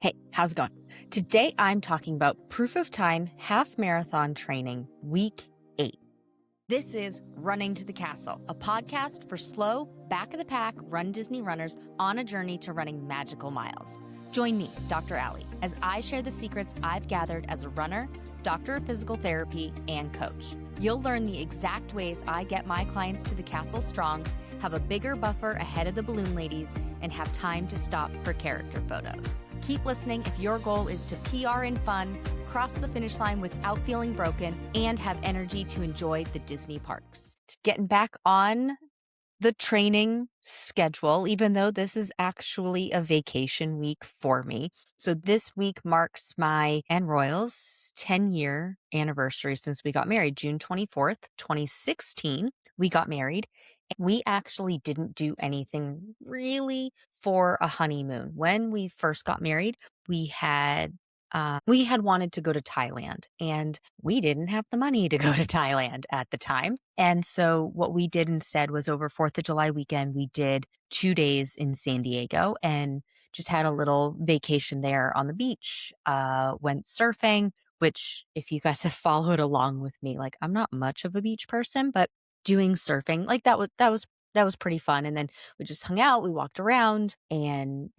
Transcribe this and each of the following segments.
Hey, how's it going? Today I'm talking about Proof of Time Half Marathon Training, Week 8. This is Running to the Castle, a podcast for slow, back of the pack Run Disney runners on a journey to running magical miles. Join me, Dr. Allie, as I share the secrets I've gathered as a runner, doctor of physical therapy, and coach. You'll learn the exact ways I get my clients to the castle strong, have a bigger buffer ahead of the balloon ladies, and have time to stop for character photos. Keep listening if your goal is to PR in fun, cross the finish line without feeling broken, and have energy to enjoy the Disney parks. Getting back on the training schedule, even though this is actually a vacation week for me. So this week marks my and Royal's 10-year anniversary since we got married, June 24th, 2016. We got married. We actually didn't do anything really for a honeymoon. When we first got married, we had wanted to go to Thailand, and we didn't have the money to go to Thailand at the time. And so what we did instead was over 4th of July weekend, we did 2 days in San Diego and just had a little vacation there on the beach. Went surfing, which if you guys have followed along with me, like I'm not much of a beach person, but doing surfing, like that was pretty fun. And then we just hung out, we walked around and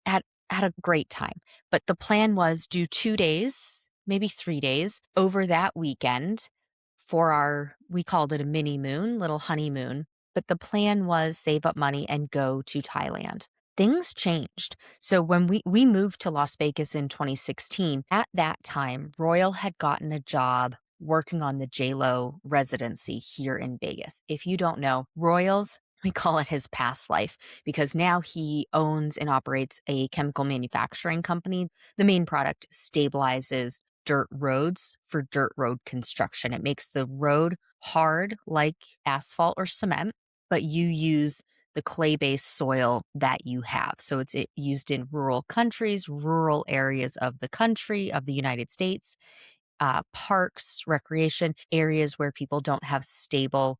had a great time. But the plan was do 2 days, maybe 3 days over that weekend for we called it a mini moon, little honeymoon. But the plan was save up money and go to Thailand. Things changed. So when we moved to Las Vegas in 2016, at that time, Royal had gotten a job working on the JLo residency here in Vegas. If you don't know, we call it his past life because now he owns and operates a chemical manufacturing company. The main product stabilizes dirt roads for dirt road construction. It makes the road hard like asphalt or cement, but you use the clay-based soil that you have. So it's used in rural countries, rural areas of the country, of the United States, parks, recreation areas where people don't have stable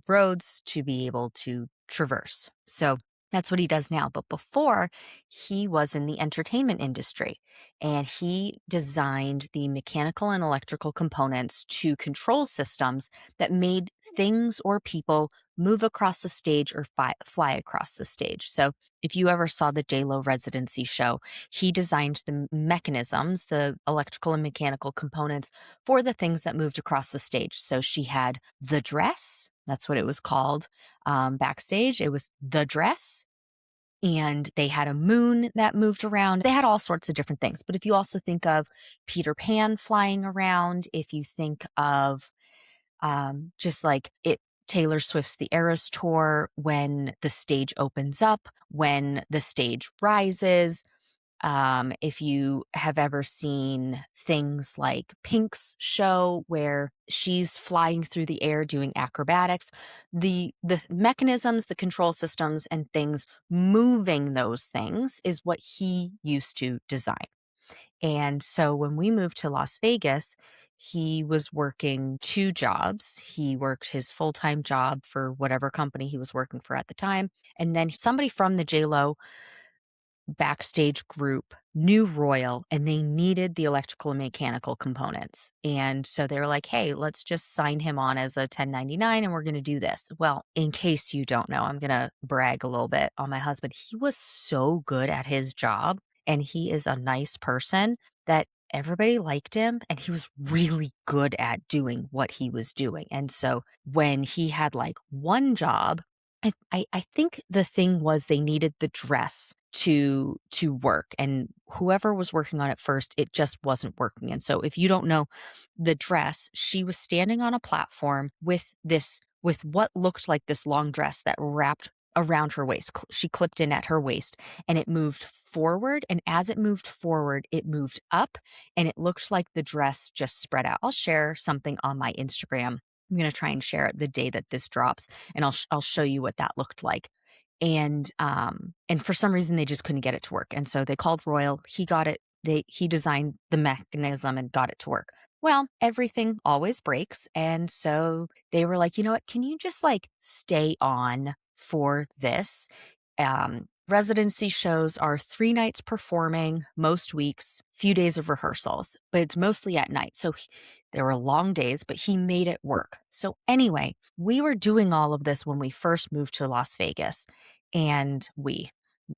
roads to be able to traverse. So that's what he does now. But before, he was in the entertainment industry and he designed the mechanical and electrical components to control systems that made things or people move across the stage or fly across the stage. So if you ever saw the JLo residency show, he designed the mechanisms, the electrical and mechanical components for the things that moved across the stage. So she had the dress, that's what it was called. Backstage, it was the dress. And they had a moon that moved around. They had all sorts of different things. But if you also think of Peter Pan flying around, if you think of just like Taylor Swift's The Eras Tour, when the stage opens up, when the stage rises, if you have ever seen things like Pink's show where she's flying through the air doing acrobatics, the mechanisms, the control systems and things moving those things is what he used to design. And so when we moved to Las Vegas, he was working 2 jobs. He worked his full-time job for whatever company he was working for at the time. And then somebody from the JLo backstage group knew Royal and they needed the electrical and mechanical components. And so they were like, hey, let's just sign him on as a 1099 and we're going to do this. Well, in case you don't know, I'm going to brag a little bit on my husband. He was so good at his job and he is a nice person that everybody liked him and he was really good at doing what he was doing. And so when he had like one job, I think the thing was they needed the dress to work, and whoever was working on it first, it just wasn't working. And so if you don't know the dress, she was standing on a platform with what looked like this long dress that wrapped around her waist. She clipped in at her waist and it moved forward. And as it moved forward, it moved up and it looked like the dress just spread out. I'll share something on my Instagram. I'm going to try and share it the day that this drops and I'll show you what that looked like. And for some reason they just couldn't get it to work. And so they called Royal. He got it. He designed the mechanism and got it to work. Well, everything always breaks. And so they were like, you know what? Can you just like stay on for this? Residency shows are 3 nights performing most weeks, few days of rehearsals, but it's mostly at night. So there were long days, but he made it work. So anyway, we were doing all of this when we first moved to Las Vegas. And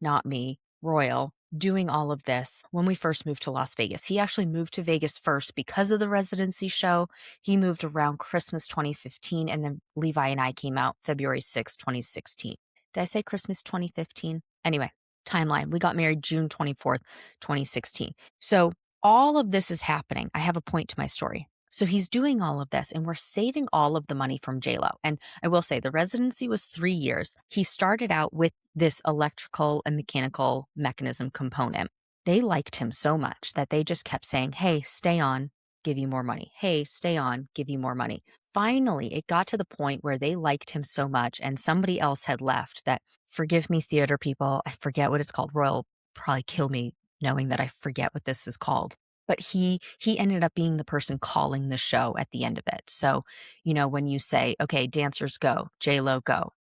not me, Royal, doing all of this when we first moved to Las Vegas. He actually moved to Vegas first because of the residency show. He moved around Christmas 2015, and then Levi and I came out February 6, 2016. Did I say Christmas 2015? Anyway, timeline. We got married June 24th, 2016. So all of this is happening. I have a point to my story. So he's doing all of this, and we're saving all of the money from JLo. And I will say the residency was 3 years. He started out with this electrical and mechanical mechanism component. They liked him so much that they just kept saying, hey, stay on, give you more money. Hey, stay on, give you more money. Finally, it got to the point where they liked him so much and somebody else had left that, forgive me, theater people, I forget what it's called. Royal will probably kill me knowing that I forget what this is called. But he ended up being the person calling the show at the end of it. So, when you say, okay, dancers go, J-Lo go,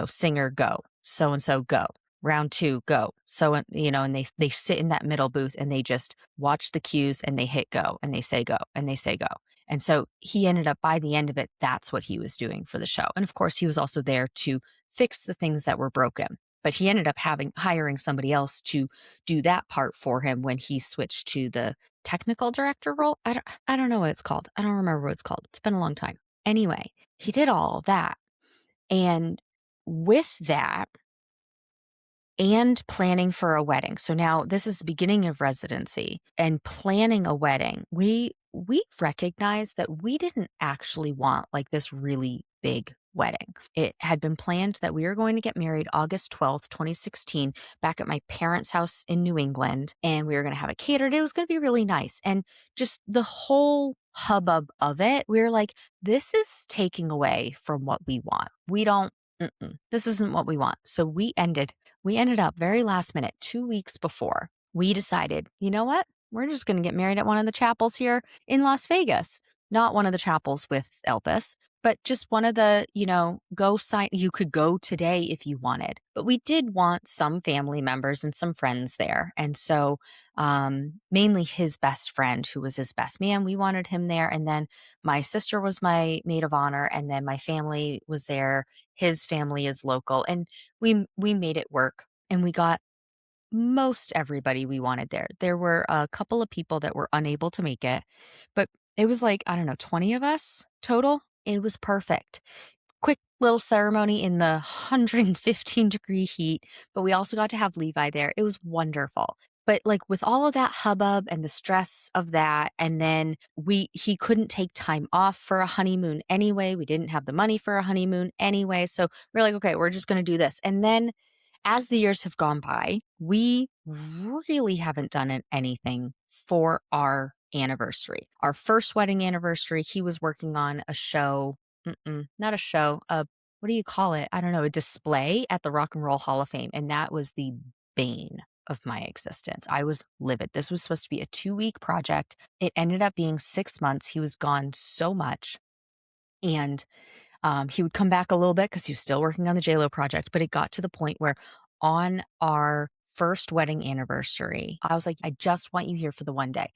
singer go, so-and-so go, round 2 go. So, and they sit in that middle booth and they just watch the cues and they hit go and they say go and they say go. And so he ended up, by the end of it, that's what he was doing for the show. And of course, he was also there to fix the things that were broken. But he ended up hiring somebody else to do that part for him when he switched to the technical director role. I don't know what it's called. I don't remember what it's called. It's been a long time. Anyway, he did all of that. And with that, and planning for a wedding. So now this is the beginning of residency and planning a wedding. We recognized that we didn't actually want like this really big wedding. It had been planned that we were going to get married August 12th, 2016, back at my parents' house in New England, and we were going to have it catered. It was going to be really nice. And just the whole hubbub of it, we were like, this is taking away from what we want. We don't, this isn't what we want. So we ended up very last minute, 2 weeks before, we decided, you know what? We're just going to get married at one of the chapels here in Las Vegas. Not one of the chapels with Elvis, but just one of the, you could go today if you wanted. But we did want some family members and some friends there. And so mainly his best friend, who was his best man, we wanted him there. And then my sister was my maid of honor. And then my family was there. His family is local. And we made it work. And we got most everybody we wanted there. There were a couple of people that were unable to make it, but it was like, I don't know, 20 of us total. It was perfect. Quick little ceremony in the 115-degree heat, but we also got to have Levi there. It was wonderful. But like with all of that hubbub and the stress of that, and then he couldn't take time off for a honeymoon anyway. We didn't have the money for a honeymoon anyway. So we're like, okay, we're just going to do this. And then as the years have gone by, we really haven't done anything for our anniversary. Our first wedding anniversary, he was working on a show, not a show, what do you call it? I don't know, a display at the Rock and Roll Hall of Fame. And that was the bane of my existence. I was livid. This was supposed to be a 2-week project. It ended up being 6 months. He was gone so much. And he would come back a little bit because he was still working on the JLo project, but it got to the point where on our first wedding anniversary, I was like, I just want you here for the one day.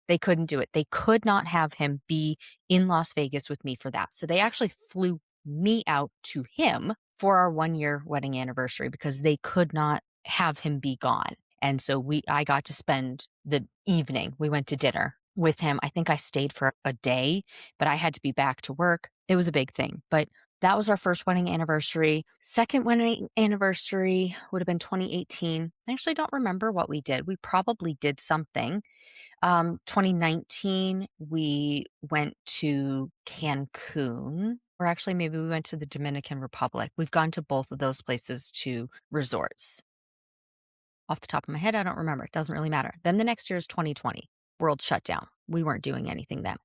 They couldn't do it. They could not have him be in Las Vegas with me for that. So they actually flew me out to him for our 1-year wedding anniversary because they could not have him be gone. And so I got to spend the evening. We went to dinner with him. I think I stayed for a day, but I had to be back to work. It was a big thing, but that was our first wedding anniversary. Second wedding anniversary would have been 2018. I actually don't remember what we did. We probably did something. 2019, we went to Cancun, or actually maybe we went to the Dominican Republic. We've gone to both of those places to resorts. Off the top of my head, I don't remember. It doesn't really matter. Then the next year is 2020. World shut down. We weren't doing anything then.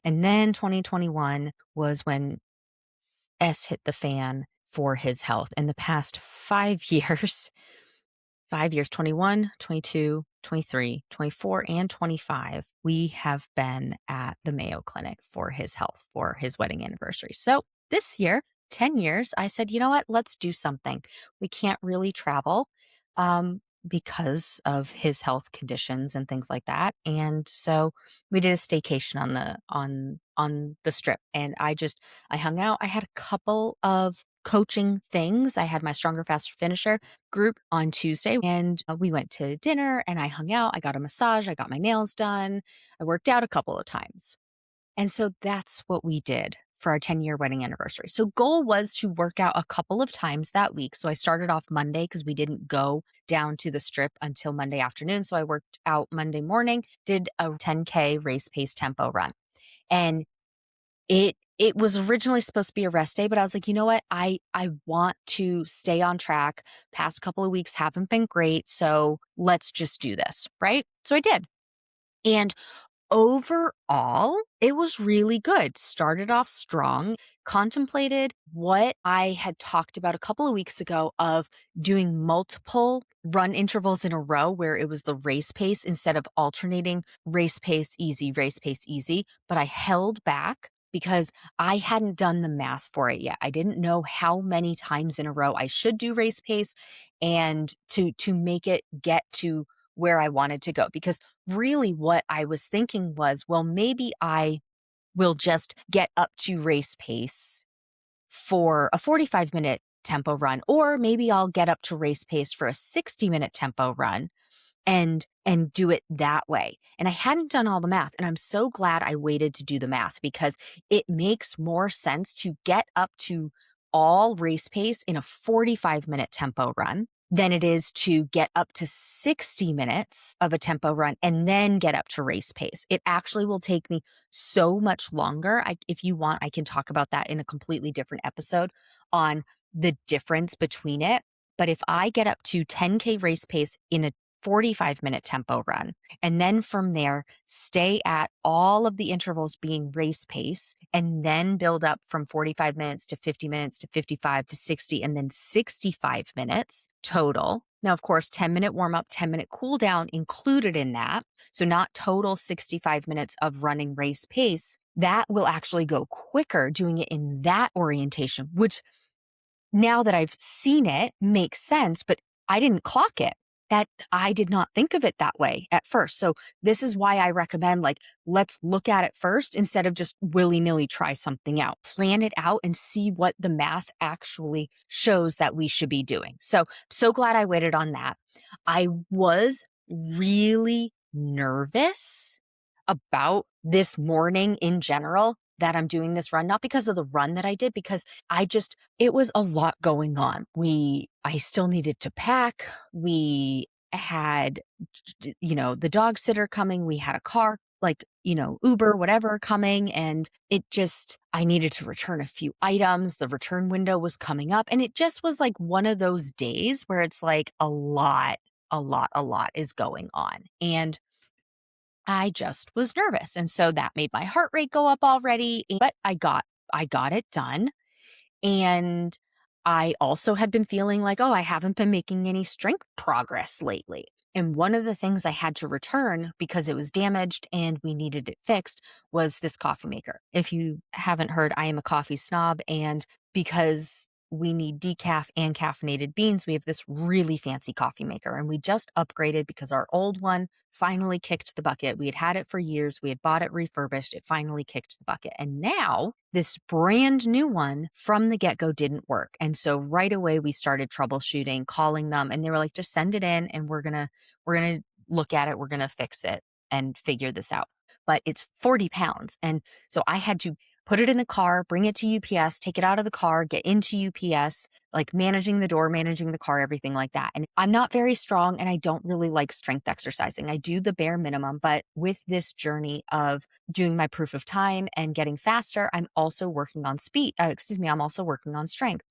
And then 2021 was when S hit the fan for his health. In the past 5 years, 21, 22, 23, 24, and 25, we have been at the Mayo Clinic for his health, for his wedding anniversary. So this year, 10 years, I said, you know what? Let's do something. We can't really travel. because of his health conditions and things like that. And so we did a staycation on the strip, and I hung out. I had a couple of coaching things. I had my Stronger Faster Finisher group on Tuesday, and we went to dinner and I hung out. I got a massage, I got my nails done. I worked out a couple of times. And so that's what we did for our 10-year wedding anniversary. So goal was to work out a couple of times that week. So I started off Monday because we didn't go down to the strip until Monday afternoon. So I worked out Monday morning, did a 10K race pace tempo run. And it was originally supposed to be a rest day, but I was like, you know what? I want to stay on track. Past couple of weeks haven't been great. So let's just do this. Right. So I did. And overall, it was really good. Started off strong, contemplated what I had talked about a couple of weeks ago of doing multiple run intervals in a row where it was the race pace instead of alternating race pace, easy. But I held back because I hadn't done the math for it yet. I didn't know how many times in a row I should do race pace and to make it get to where I wanted to go. Because really what I was thinking was, well, maybe I will just get up to race pace for a 45-minute tempo run, or maybe I'll get up to race pace for a 60-minute tempo run and do it that way. And I hadn't done all the math, and I'm so glad I waited to do the math because it makes more sense to get up to all race pace in a 45-minute tempo run than it is to get up to 60 minutes of a tempo run and then get up to race pace. It actually will take me so much longer. If you want, I can talk about that in a completely different episode on the difference between it. But if I get up to 10K race pace in a 45-minute tempo run, and then from there, stay at all of the intervals being race pace, and then build up from 45 minutes to 50 minutes to 55 to 60, and then 65 minutes total. Now, of course, 10-minute warm up, 10-minute cool down included in that. So not total 65 minutes of running race pace. That will actually go quicker doing it in that orientation, which now that I've seen it makes sense, but I didn't clock it. That I did not think of it that way at first. So this is why I recommend, like, let's look at it first instead of just willy-nilly try something out. Plan it out and see what the math actually shows that we should be doing. So glad I waited on that. I was really nervous about this morning in general that I'm doing this run, not because of the run that I did, because it was a lot going on. I still needed to pack. We had, the dog sitter coming. We had a car, like, Uber, whatever coming. And I needed to return a few items. The return window was coming up. And it just was like one of those days where it's like a lot is going on. And I just was nervous. And so that made my heart rate go up already, but I got it done. And I also had been feeling like, oh, I haven't been making any strength progress lately. And one of the things I had to return because it was damaged and we needed it fixed was this coffee maker. If you haven't heard, I am a coffee snob. And because we need decaf and caffeinated beans, we have this really fancy coffee maker. And we just upgraded because our old one finally kicked the bucket. We had it for years. We had bought it refurbished. It finally kicked the bucket. And now this brand new one from the get-go didn't work. And so right away we started troubleshooting, calling them, and they were like, just send it in and we're going to look at it. We're going to fix it and figure this out. But it's 40 pounds. And so I had to put it in the car, bring it to UPS, take it out of the car, get into UPS, like managing the door, managing the car, everything like that. And I'm not very strong and I don't really like strength exercising. I do the bare minimum, but with this journey of doing my proof of time and getting faster, I'm also working on I'm also working on strength.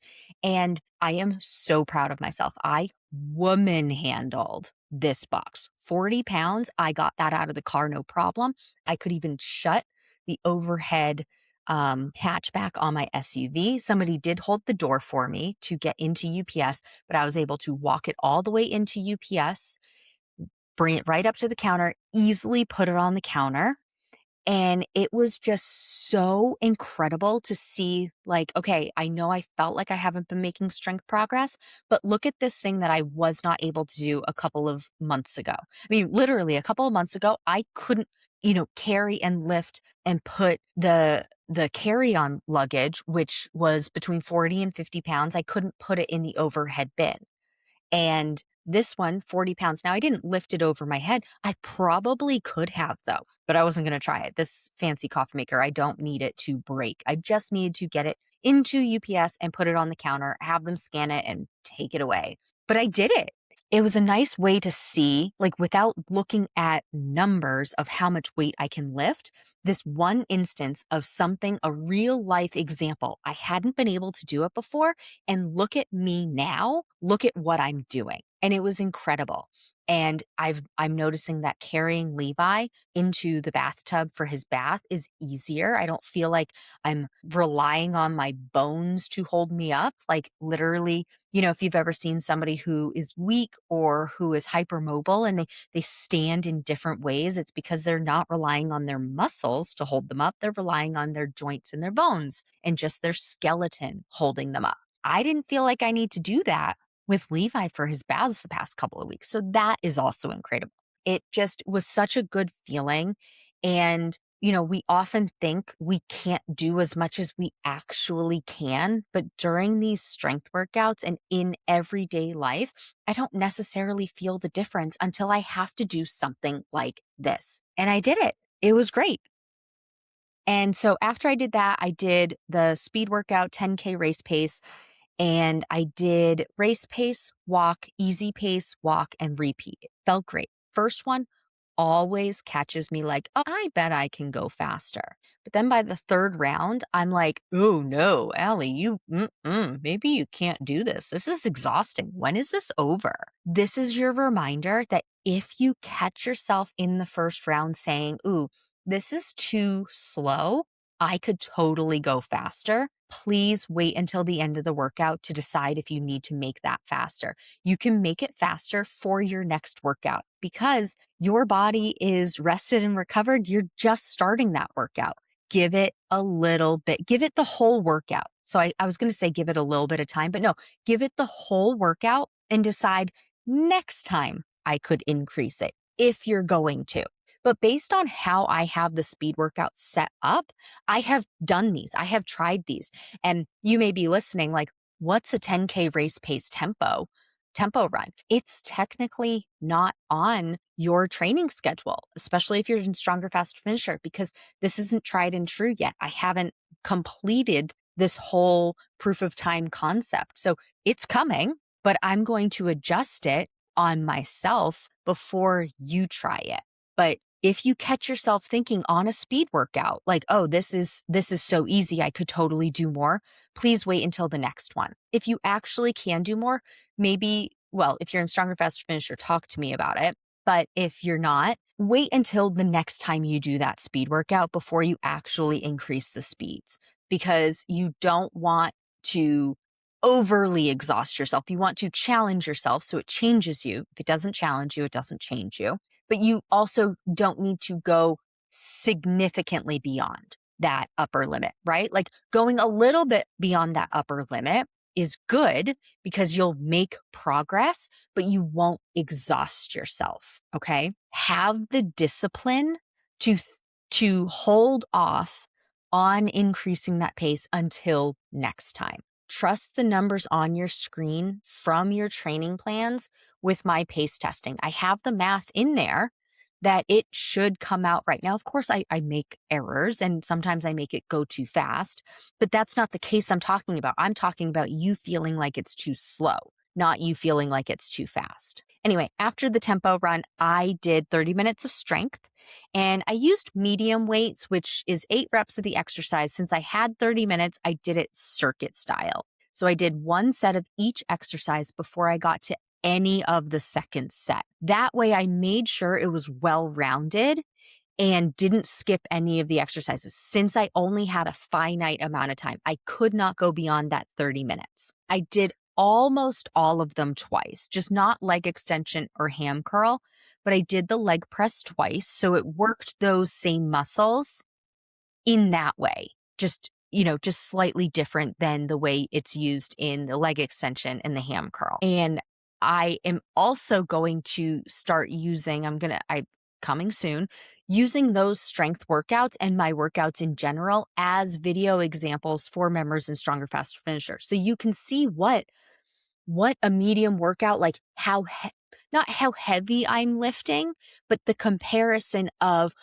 And I am so proud of myself. I woman handled this box. 40 pounds. I got that out of the car, no problem. I could even shut the overhead hatchback on my SUV. Somebody did hold the door for me to get into UPS, but I was able to walk it all the way into UPS, bring it right up to the counter, easily put it on the counter, And it was just so incredible to see, like, okay, I know I felt like I haven't been making strength progress, but look at this thing that I was not able to do a couple of months ago. I mean, literally a couple of months ago, I couldn't, carry and lift and put the carry-on luggage, which was between 40 and 50 pounds. I couldn't put it in the overhead bin. And this one, 40 pounds. Now, I didn't lift it over my head. I probably could have, though, but I wasn't going to try it. This fancy coffee maker, I don't need it to break. I just needed to get it into UPS and put it on the counter, have them scan it and take it away. But I did it. It was a nice way to see, like, without looking at numbers of how much weight I can lift, this one instance of something, a real life example. I hadn't been able to do it before. And look at me now. Look at what I'm doing. And it was incredible. And I'm noticing that carrying Levi into the bathtub for his bath is easier. I don't feel like I'm relying on my bones to hold me up. Like, literally, if you've ever seen somebody who is weak or who is hypermobile and they stand in different ways, it's because they're not relying on their muscles to hold them up. They're relying on their joints and their bones and just their skeleton holding them up. I didn't feel like I need to do that with Levi for his baths the past couple of weeks. So that is also incredible. It just was such a good feeling. And, we often think we can't do as much as we actually can. But during these strength workouts and in everyday life, I don't necessarily feel the difference until I have to do something like this. And I did it. It was great. And so after I did that, I did the speed workout, 10K race pace. And I did race pace, walk, easy pace, walk, and repeat. It felt great. First one always catches me like, oh, I bet I can go faster. But then by the third round, I'm like, oh no, Allie, maybe you can't do this. This is exhausting. When is this over? This is your reminder that if you catch yourself in the first round saying, ooh, this is too slow, I could totally go faster. Please wait until the end of the workout to decide if you need to make that faster. You can make it faster for your next workout because your body is rested and recovered. You're just starting that workout. Give it a little bit, give it the whole workout. So I was going to say give it a little bit of time, but no, give it the whole workout and decide next time I could increase it if you're going to. But based on how I have the speed workout set up, I have done these. I have tried these. And you may be listening like, what's a 10K race pace tempo run? It's technically not on your training schedule, especially if you're in stronger, faster finisher, because this isn't tried and true yet. I haven't completed this whole proof of time concept. So it's coming, but I'm going to adjust it on myself before you try it. But if you catch yourself thinking on a speed workout, like, oh, this is so easy, I could totally do more, please wait until the next one. If you actually can do more, maybe, well, if you're in stronger, faster finisher, talk to me about it. But if you're not, wait until the next time you do that speed workout before you actually increase the speeds, because you don't want to overly exhaust yourself. You want to challenge yourself so it changes you. If it doesn't challenge you, it doesn't change you. But you also don't need to go significantly beyond that upper limit, right? Like going a little bit beyond that upper limit is good because you'll make progress, but you won't exhaust yourself, okay? Have the discipline to hold off on increasing that pace until next time. Trust the numbers on your screen from your training plans with my pace testing. I have the math in there that it should come out right. Now, of course, I make errors and sometimes I make it go too fast, but that's not the case I'm talking about. I'm talking about you feeling like it's too slow, not you feeling like it's too fast. Anyway, after the tempo run, I did 30 minutes of strength and I used medium weights, which is 8 reps of the exercise. Since I had 30 minutes, I did it circuit style. So I did one set of each exercise before I got to any of the second set. That way I made sure it was well-rounded and didn't skip any of the exercises. Since I only had a finite amount of time, I could not go beyond that 30 minutes. I did almost all of them twice, just not leg extension or ham curl, but I did the leg press twice. So it worked those same muscles in that way, just slightly different than the way it's used in the leg extension and the ham curl. And I am also going to start using, I coming soon, using those strength workouts and my workouts in general as video examples for members in Stronger, Faster, Finisher. So you can see what a medium workout, like not how heavy I'm lifting, but the comparison of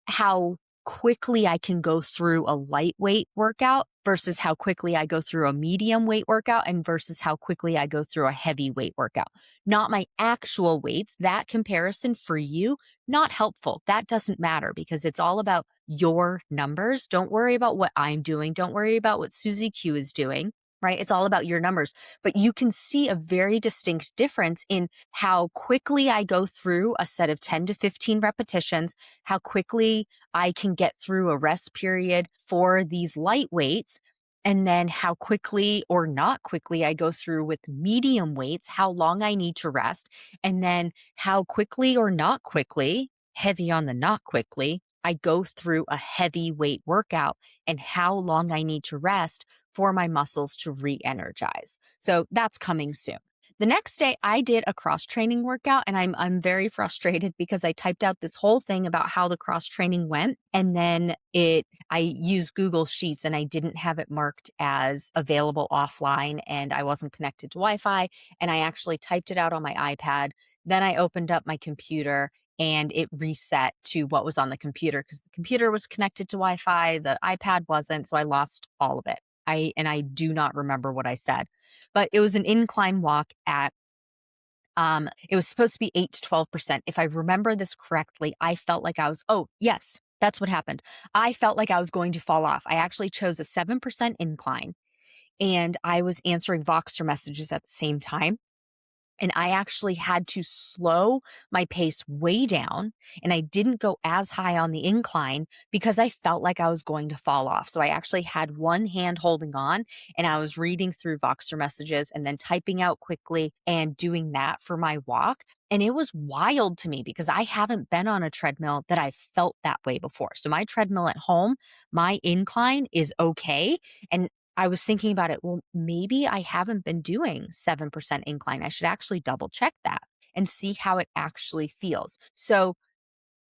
how quickly I can go through a lightweight workout versus how quickly I go through a medium weight workout and versus how quickly I go through a heavyweight workout. Not my actual weights. That comparison for you, not helpful. That doesn't matter because it's all about your numbers. Don't worry about what I'm doing. Don't worry about what Susie Q is doing. Right? It's all about your numbers. But you can see a very distinct difference in how quickly I go through a set of 10 to 15 repetitions, how quickly I can get through a rest period for these light weights, and then how quickly or not quickly I go through with medium weights, how long I need to rest, and then how quickly or not quickly, heavy on the not quickly, I go through a heavy weight workout and how long I need to rest for my muscles to re-energize. So that's coming soon. The next day I did a cross training workout and I'm very frustrated because I typed out this whole thing about how the cross training went and then I used Google Sheets and I didn't have it marked as available offline and I wasn't connected to Wi-Fi and I actually typed it out on my iPad. Then I opened up my computer and it reset to what was on the computer because the computer was connected to Wi-Fi, the iPad wasn't, so I lost all of it. I do not remember what I said, but it was an incline walk at it was supposed to be 8 to 12%. If I remember this correctly, I felt like oh, yes, that's what happened. I felt like I was going to fall off. I actually chose a 7% incline and I was answering Voxer messages at the same time. And I actually had to slow my pace way down and I didn't go as high on the incline because I felt like I was going to fall off. So I actually had one hand holding on and I was reading through Voxer messages and then typing out quickly and doing that for my walk. And it was wild to me because I haven't been on a treadmill that I felt that way before. So my treadmill at home, my incline is okay. And I was thinking about it. Well, maybe I haven't been doing 7% incline. I should actually double check that and see how it actually feels. So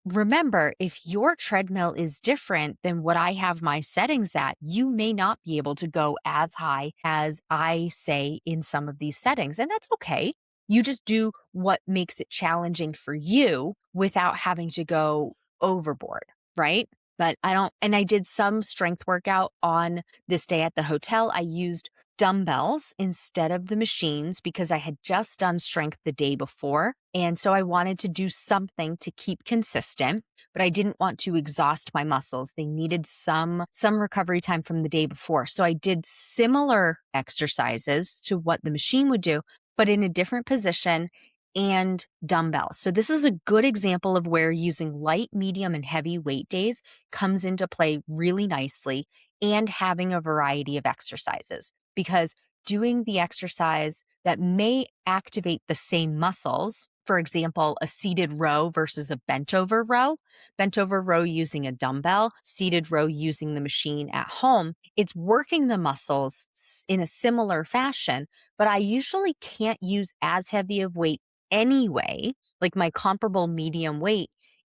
remember, if your treadmill is different than what I have my settings at, you may not be able to go as high as I say in some of these settings. And that's okay. You just do what makes it challenging for you without having to go overboard, right? But I did some strength workout on this day at the hotel. I used dumbbells instead of the machines because I had just done strength the day before. And so I wanted to do something to keep consistent, but I didn't want to exhaust my muscles. They needed some recovery time from the day before. So I did similar exercises to what the machine would do, but in a different position and dumbbells. So this is a good example of where using light, medium, and heavy weight days comes into play really nicely and having a variety of exercises because doing the exercise that may activate the same muscles, for example, a seated row versus a bent over row using a dumbbell, seated row using the machine at home, it's working the muscles in a similar fashion, but I usually can't use as heavy of weight anyway. Like my comparable medium weight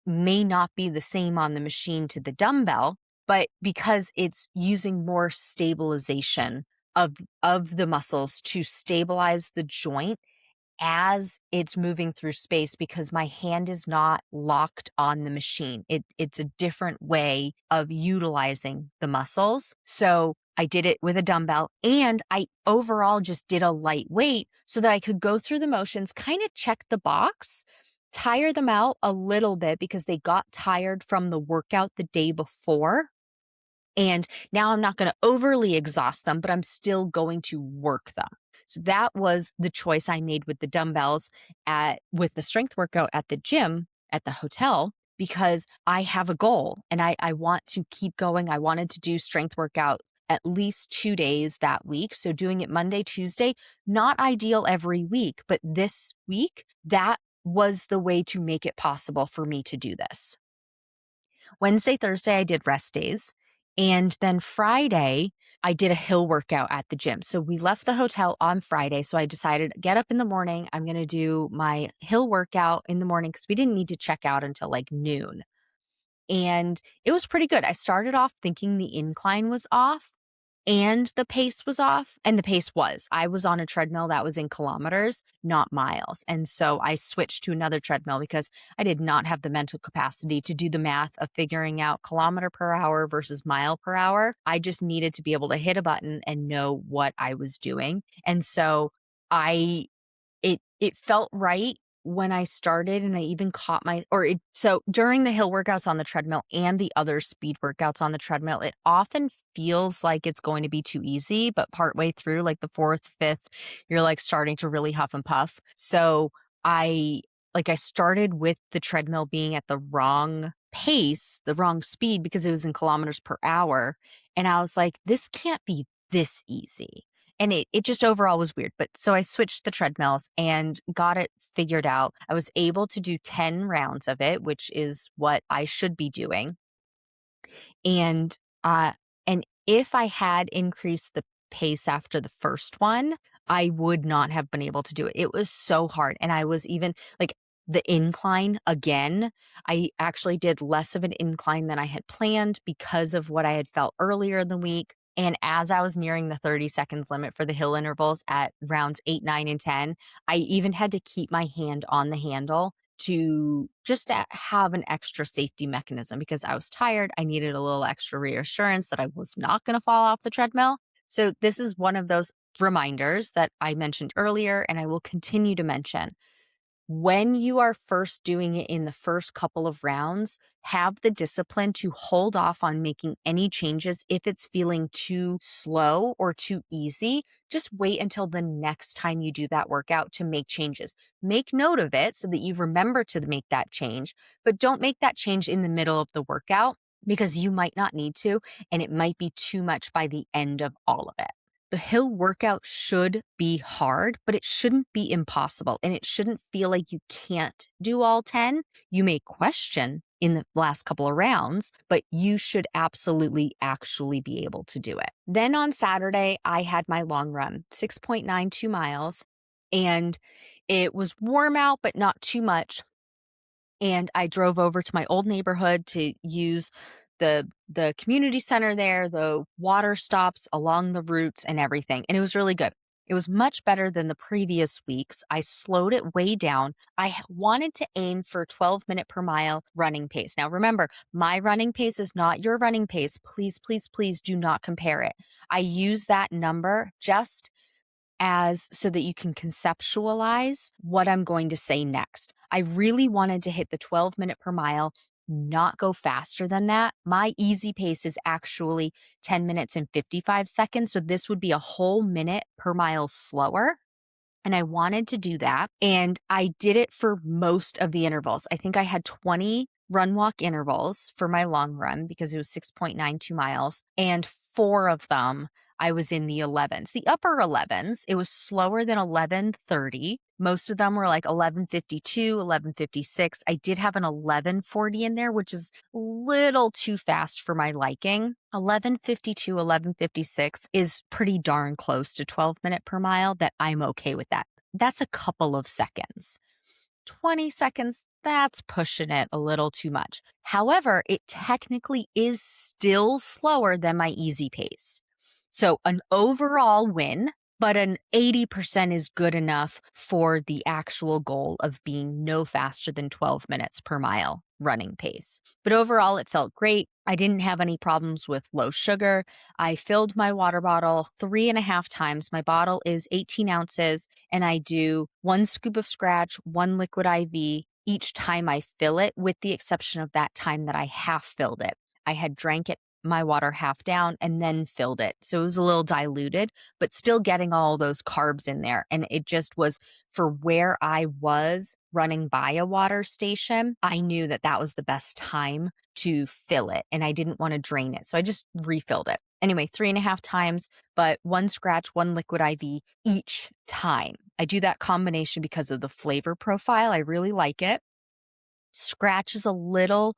may not be the same on the machine to the dumbbell, but because it's using more stabilization of the muscles to stabilize the joint as it's moving through space because my hand is not locked on the machine. It's a different way of utilizing the muscles. So I did it with a dumbbell and I overall just did a light weight so that I could go through the motions, kind of check the box, tire them out a little bit because they got tired from the workout the day before. And now I'm not going to overly exhaust them, but I'm still going to work them. So that was the choice I made with the dumbbells with the strength workout at the gym at the hotel because I have a goal and I want to keep going. I wanted to do strength workout at least 2 days that week. So doing it Monday, Tuesday, not ideal every week, but this week, that was the way to make it possible for me to do this. Wednesday, Thursday, I did rest days. And then Friday, I did a hill workout at the gym. So we left the hotel on Friday. So I decided, get up in the morning. I'm going to do my hill workout in the morning because we didn't need to check out until like noon. And it was pretty good. I started off thinking the incline was off and the pace was off. And the pace was. I was on a treadmill that was in kilometers, not miles. And so I switched to another treadmill because I did not have the mental capacity to do the math of figuring out kilometer per hour versus mile per hour. I just needed to be able to hit a button and know what I was doing. And so I it felt right when I started, and I even caught so during the hill workouts on the treadmill and the other speed workouts on the treadmill, it often feels like it's going to be too easy, but partway through, like the fourth, fifth, you're like starting to really huff and puff. So I I started with the treadmill being at the wrong pace, the wrong speed because it was in kilometers per hour. And I was like, this can't be this easy. And it just overall was weird. But so I switched the treadmills and got it figured out. I was able to do 10 rounds of it, which is what I should be doing. And uh and if I had increased the pace after the first one, I would not have been able to do it. It was so hard. And I was even like the incline again, I actually did less of an incline than I had planned because of what I had felt earlier in the week. And as I was nearing the 30 seconds limit for the hill intervals at rounds 8, 9, and 10, I even had to keep my hand on the handle to just have an extra safety mechanism because I was tired. I needed a little extra reassurance that I was not going to fall off the treadmill. So this is one of those reminders that I mentioned earlier, and I will continue to mention. When you are first doing it in the first couple of rounds, have the discipline to hold off on making any changes if it's feeling too slow or too easy. Just wait until the next time you do that workout to make changes. Make note of it so that you remember to make that change, but don't make that change in the middle of the workout because you might not need to, and it might be too much by the end of all of it. The hill workout should be hard, but it shouldn't be impossible. And it shouldn't feel like you can't do all 10. You may question in the last couple of rounds, but you should absolutely actually be able to do it. Then on Saturday, I had my long run, 6.92 miles, and it was warm out, but not too much. And I drove over to my old neighborhood to use the community center there, the water stops along the routes and everything. And it was really good. It was much better than the previous weeks. I slowed it way down. I wanted to aim for 12-minute per mile running pace. Now, remember, my running pace is not your running pace. Please, please, please do not compare it. I use that number just as so that you can conceptualize what I'm going to say next. I really wanted to hit the 12-minute per mile, not go faster than that. My easy pace is actually 10 minutes and 55 seconds. So this would be a whole minute per mile slower. And I wanted to do that. And I did it for most of the intervals. I think I had 20 run walk intervals for my long run because it was 6.92 miles. And 4 of them, I was in the 11s. The upper 11s, it was slower than 11:30. Most of them were like 11:52, 11:56. I did have an 11:40 in there, which is a little too fast for my liking. 11:52, 11:56 is pretty darn close to 12-minute per mile that I'm okay with that. That's a couple of seconds. 20 seconds, that's pushing it a little too much. However, it technically is still slower than my easy pace. So an overall win, but an 80% is good enough for the actual goal of being no faster than 12 minutes per mile running pace. But overall, it felt great. I didn't have any problems with low sugar. I filled my water bottle 3.5 times. My bottle is 18 ounces, and I do 1 scoop of Scratch, 1 liquid IV each time I fill it, with the exception of that time that I half filled it. I had drank my water half down and then filled it. So it was a little diluted, but still getting all those carbs in there. And it just was, for where I was running by a water station, I knew that that was the best time to fill it, and I didn't want to drain it. So I just refilled it. Anyway, 3.5 times, but 1 scratch, 1 liquid IV each time. I do that combination because of the flavor profile. I really like it. Scratch is a little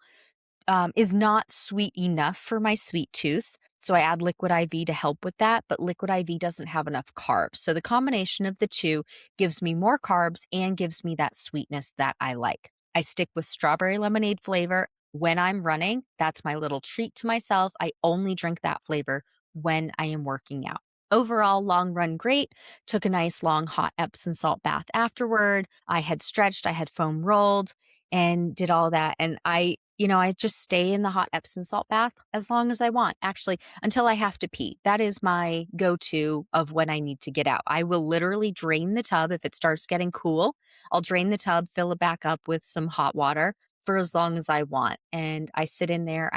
is not sweet enough for my sweet tooth. So I add liquid IV to help with that, but liquid IV doesn't have enough carbs. So the combination of the two gives me more carbs and gives me that sweetness that I like. I stick with strawberry lemonade flavor when I'm running. That's my little treat to myself. I only drink that flavor when I am working out. Overall, long run great. Took a nice long hot Epsom salt bath afterward. I had stretched, I had foam rolled and did all that. And I just stay in the hot Epsom salt bath as long as I want, actually, until I have to pee. That is my go-to of when I need to get out. I will literally drain the tub if it starts getting cool. I'll drain the tub, fill it back up with some hot water for as long as I want. And I sit in there.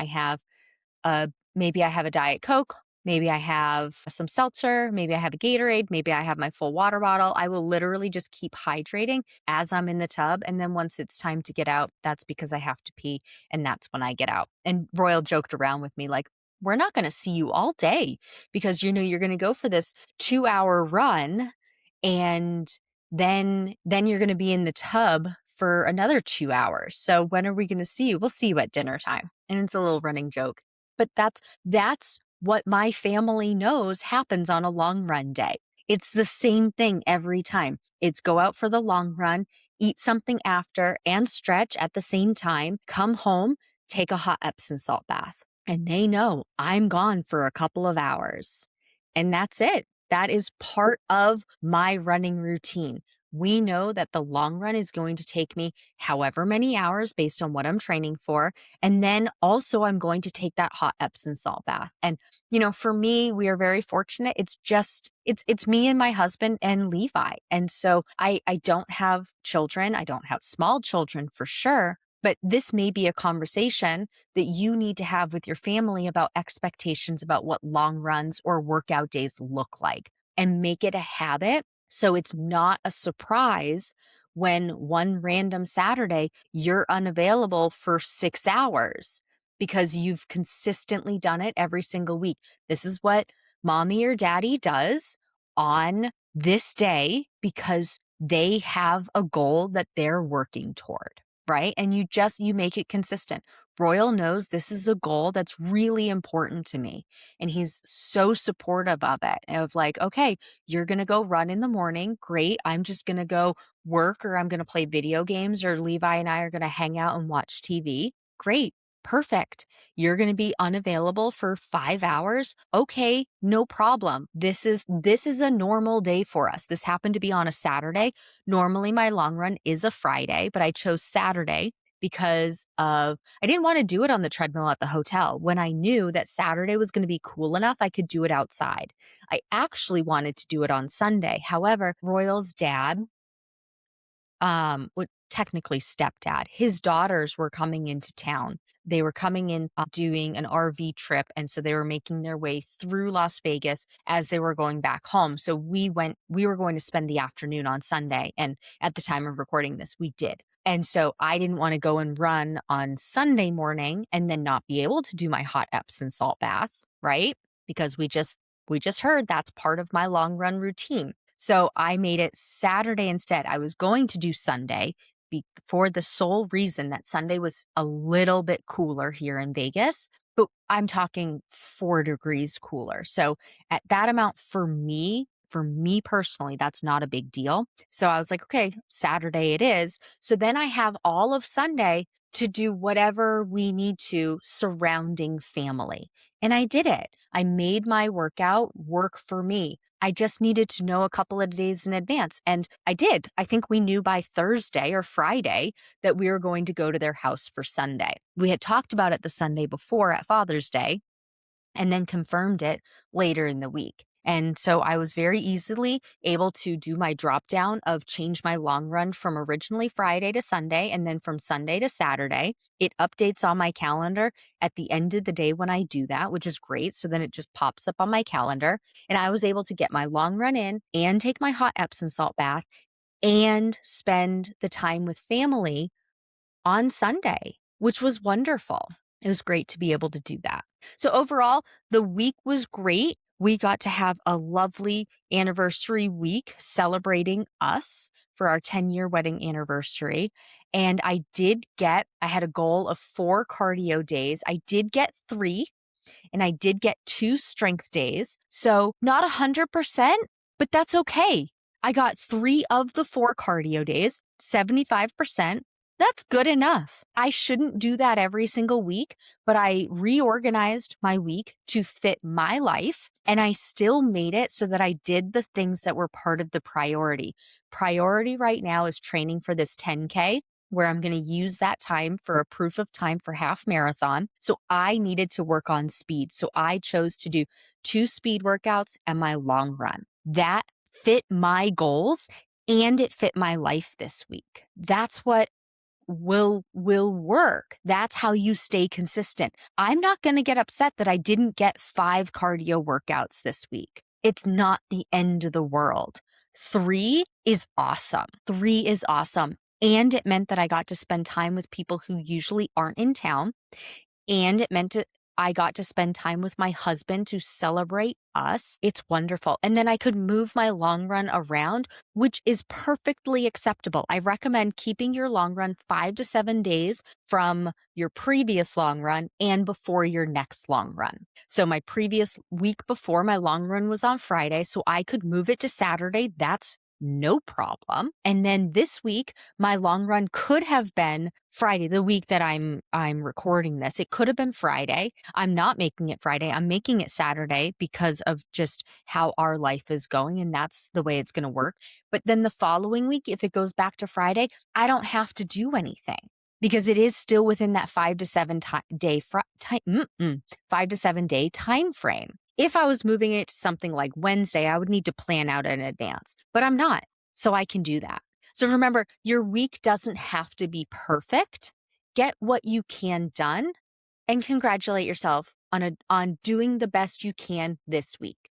Maybe I have a Diet Coke. Maybe I have some seltzer. Maybe I have a Gatorade. Maybe I have my full water bottle. I will literally just keep hydrating as I'm in the tub. And then once it's time to get out, that's because I have to pee. And that's when I get out. And Royal joked around with me like, we're not going to see you all day because you're going to go for this 2-hour run and then you're going to be in the tub for another 2 hours. So when are we going to see you? We'll see you at dinner time. And it's a little running joke. But that's what my family knows happens on a long run day. It's the same thing every time. It's go out for the long run, eat something after, and stretch at the same time, come home, take a hot Epsom salt bath. And they know I'm gone for a couple of hours. And that's it. That is part of my running routine. We know that the long run is going to take me however many hours based on what I'm training for. And then also I'm going to take that hot Epsom salt bath. And, for me, we are very fortunate. It's me and my husband and Levi. And so I don't have children. I don't have small children for sure. But this may be a conversation that you need to have with your family about expectations about what long runs or workout days look like and make it a habit. So it's not a surprise when one random Saturday you're unavailable for 6 hours because you've consistently done it every single week. This is what mommy or daddy does on this day because they have a goal that they're working toward, right? And you make it consistent. Royal knows this is a goal that's really important to me. And he's so supportive of it, of like, okay, you're going to go run in the morning. Great. I'm just going to go work or I'm going to play video games or Levi and I are going to hang out and watch TV. Great. Perfect. You're going to be unavailable for 5 hours. Okay, no problem. This is a normal day for us. This happened to be on a Saturday. Normally my long run is a Friday, but I chose Saturday because I didn't want to do it on the treadmill at the hotel when I knew that Saturday was going to be cool enough I could do it outside. I actually wanted to do it on Sunday. However, Royal's dad, technically stepdad, his daughters were coming into town. They were coming in doing an RV trip. And so they were making their way through Las Vegas as they were going back home. So we were going to spend the afternoon on Sunday. And at the time of recording this, we did. And so I didn't want to go and run on Sunday morning and then not be able to do my hot Epsom salt bath, right? Because we just heard that's part of my long run routine. So I made it Saturday instead. I was going to do Sunday for the sole reason that Sunday was a little bit cooler here in Vegas, but I'm talking 4 degrees cooler. So at that amount for me personally, that's not a big deal. So I was like, okay, Saturday it is. So then I have all of Sunday to do whatever we need to surrounding family. And I did it. I made my workout work for me. I just needed to know a couple of days in advance. And I did. I think we knew by Thursday or Friday that we were going to go to their house for Sunday. We had talked about it the Sunday before at Father's Day and then confirmed it later in the week. And so I was very easily able to do my drop down of change my long run from originally Friday to Sunday and then from Sunday to Saturday. It updates on my calendar at the end of the day when I do that, which is great. So then it just pops up on my calendar and I was able to get my long run in and take my hot Epsom salt bath and spend the time with family on Sunday, which was wonderful. It was great to be able to do that. So overall, the week was great. We got to have a lovely anniversary week celebrating us for our 10-year wedding anniversary. And I had a goal of 4 cardio days. I did get 3, and I did get 2 strength days. So not 100%, but that's okay. I got 3 of the 4 cardio days, 75%. That's good enough. I shouldn't do that every single week, but I reorganized my week to fit my life, and I still made it so that I did the things that were part of the priority. Priority right now is training for this 10K, where I'm going to use that time for a proof of time for half marathon. So I needed to work on speed. So I chose to do 2 speed workouts and my long run. That fit my goals and it fit my life this week. That's what will work. That's how you stay consistent. I'm not going to get upset that I didn't get 5 cardio workouts this week. It's not the end of the world. 3 is awesome. 3 is awesome. And it meant that I got to spend time with people who usually aren't in town. And it meant I got to spend time with my husband to celebrate us. It's wonderful. And then I could move my long run around, which is perfectly acceptable. I recommend keeping your long run 5 to 7 days from your previous long run and before your next long run. So my previous week before, my long run was on Friday, so I could move it to Saturday. That's no problem. And then this week, my long run could have been Friday, the week that I'm recording this. It could have been Friday. I'm not making it Friday. I'm making it Saturday because of just how our life is going, and that's the way it's going to work. But then the following week, if it goes back to Friday, I don't have to do anything because it is still within that 5 to 7 day 5 to 7 day time frame. If I was moving it to something like Wednesday, I would need to plan out in advance, but I'm not, so I can do that. So remember, your week doesn't have to be perfect. Get what you can done and congratulate yourself on doing the best you can this week.